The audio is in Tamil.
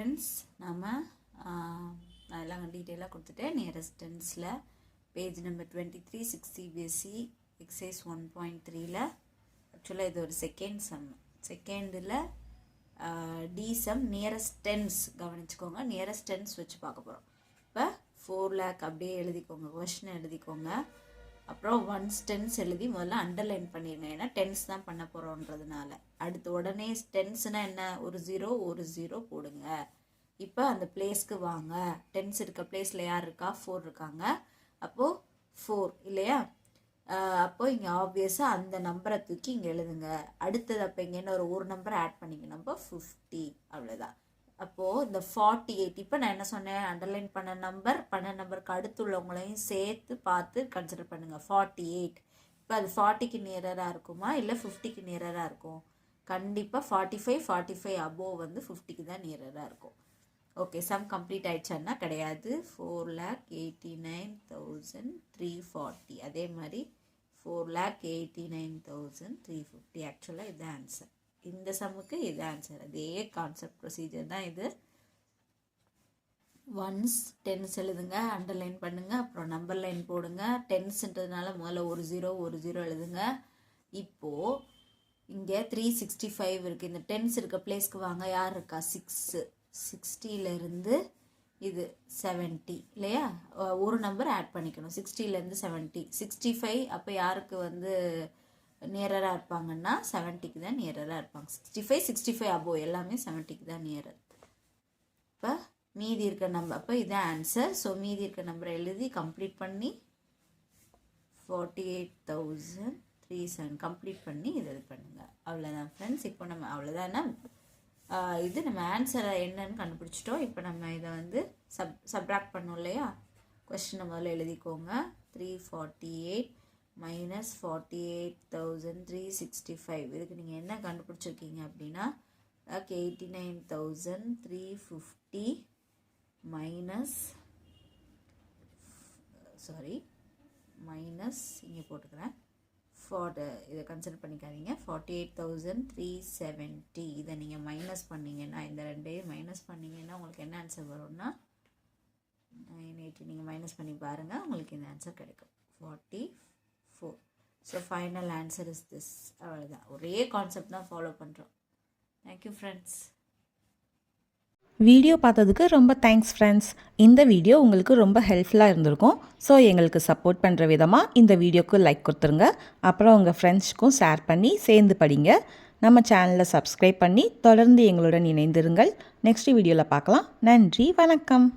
ஃப்ரெண்ட்ஸ், நாம் நான் எல்லாம் டீட்டெயிலாக கொடுத்துட்டேன். நியரஸ்ட் டென்ஸில் பேஜ் நம்பர் 23 6 CBSE எக்ஸசைஸ் 1.3ல் ஆக்சுவலாக இது ஒரு செகண்டில் டி சம் நியரஸ்ட் டென்ஸ் கவனிச்சுக்கோங்க. நியரஸ்ட் டென்ஸ் வச்சு பார்க்க போகிறோம். இப்போ 4 lakh அப்படியே எழுதிக்கோங்க, கொஷின் எழுதிக்கோங்க. அப்புறம் ஒன்ஸ் டென்ஸ் எழுதி முதல்ல அண்டர்லைன் பண்ணிடுங்க, ஏன்னா டென்ஸ் தான் பண்ண போகிறோன்றதுனால. அடுத்து உடனே டென்ஸ்னால் என்ன, ஒரு ஜீரோ போடுங்க. இப்போ அந்த பிளேஸ்க்கு வாங்க. டென்ஸ் இருக்க பிளேஸில் யார் இருக்கா, 4 இருக்காங்க. அப்போது 4 இல்லையா, அப்போது இங்கே ஆப்வியஸாக அந்த நம்பரை தூக்கி இங்கே எழுதுங்க. அடுத்தது அப்போ இங்கே என்ன ஒரு நம்பரை ஆட் பண்ணிங்க, நம்ம 50, அவ்வளோதான். அப்போது இந்த 48, இப்போ நான் என்ன சொன்னேன், அண்டர்லைன் பண்ண நம்பருக்கு அடுத்துள்ளவங்களையும் சேர்த்து பார்த்து கன்சிடர் பண்ணுங்கள். 48, இப்போ அது 40க்கு நியரராக இருக்குமா இல்லை 50க்கு நியரராக இருக்கும்? கண்டிப்பாக 45 அபோவ் வந்து 50க்கு தான் நியரராக இருக்கும். ஓகே, சம் கம்ப்ளீட் ஆயிடுச்சான்னா கிடையாது. 4,89,340, அதே மாதிரி 4,89,350. ஆக்சுவலாக இது ஆன்சர். இந்த சம்முக்கு இது ஆன்சர். அதே கான்செப்ட் ப்ரொசீஜர் தான் இது. ஒன்ஸ் டென்ஸ் எழுதுங்க, அண்டர்லைன் பண்ணுங்க, அப்புறம் நம்பர் லைன் போடுங்க. டென்ஸ்ன்றதுனால முதல்ல ஒரு ஜீரோ எழுதுங்க. இப்போது இங்கே 365 இருக்குது. இந்த டென்ஸ் இருக்க பிளேஸ்க்கு வாங்க. யார் இருக்கா, 6. 60லேருந்து இது 70 இல்லையா, ஒரு நம்பர் ஆட் பண்ணிக்கணும். 60லேருந்து 70, 65. அப்போ யாருக்கு வந்து நியரராக இருப்பாங்கன்னா 70க்கு தான் நியரராக இருப்பாங்க. 65 அபோவ் எல்லாமே 70க்கு தான் நியரர். இப்போ மீதி இருக்க நம்பர், அப்போ இதுதான் ஆன்சர். ஸோ மீதி இருக்க நம்பரை எழுதி கம்ப்ளீட் பண்ணி 48,037 கம்ப்ளீட் பண்ணி இது பண்ணுங்கள். அவ்வளோதான் ஃப்ரெண்ட்ஸ். இப்போ நம்ம அவ்வளோதானா, இது நம்ம ஆன்சரை என்னன்னு கண்டுபிடிச்சிட்டோம். இப்போ நம்ம இதை வந்து சப்ராக்ட் பண்ணோம் இல்லையா. கொஸ்டினை முதல்ல எழுதிக்கோங்க. 348 மைனஸ் 48,365. இதுக்கு நீங்கள் என்ன கண்டுபிடிச்சிருக்கீங்க அப்படின்னா 89,350 மைனஸ் இங்கே போட்டுக்கிறேன். இதை கன்சிடர் பண்ணிக்காதீங்க. 48,370. இதை நீங்கள் மைனஸ் பண்ணிங்கன்னா, இந்த ரெண்டையும் மைனஸ் பண்ணிங்கன்னா உங்களுக்கு என்ன ஆன்சர் வரும்னா 980. நீங்கள் மைனஸ் பண்ணி பாருங்கள், உங்களுக்கு இந்த ஆன்சர் கிடைக்கும் 44. So final answer is this. அவ்வளோதான், ஒரே கான்செப்ட் தான் ஃபாலோ பண்ணுறோம். Thank you friends. வீடியோ பார்த்ததுக்கு ரொம்ப தேங்க்ஸ் ஃப்ரெண்ட்ஸ். இந்த வீடியோ உங்களுக்கு ரொம்ப ஹெல்ப்ஃபுல்லாக இருந்திருக்கும். ஸோ எங்களுக்கு சப்போர்ட் பண்ணுற விதமாக இந்த வீடியோக்கு லைக் கொடுத்துருங்க. அப்புறம் உங்கள் ஃப்ரெண்ட்ஸ்க்கும் ஷேர் பண்ணி சேர்ந்து படிங்க. நம்ம சேனலை சப்ஸ்கிரைப் பண்ணி தொடர்ந்து எங்களுடன் இணைந்திருங்கள். நெக்ஸ்ட் வீடியோவில் பார்க்கலாம். நன்றி, வணக்கம்.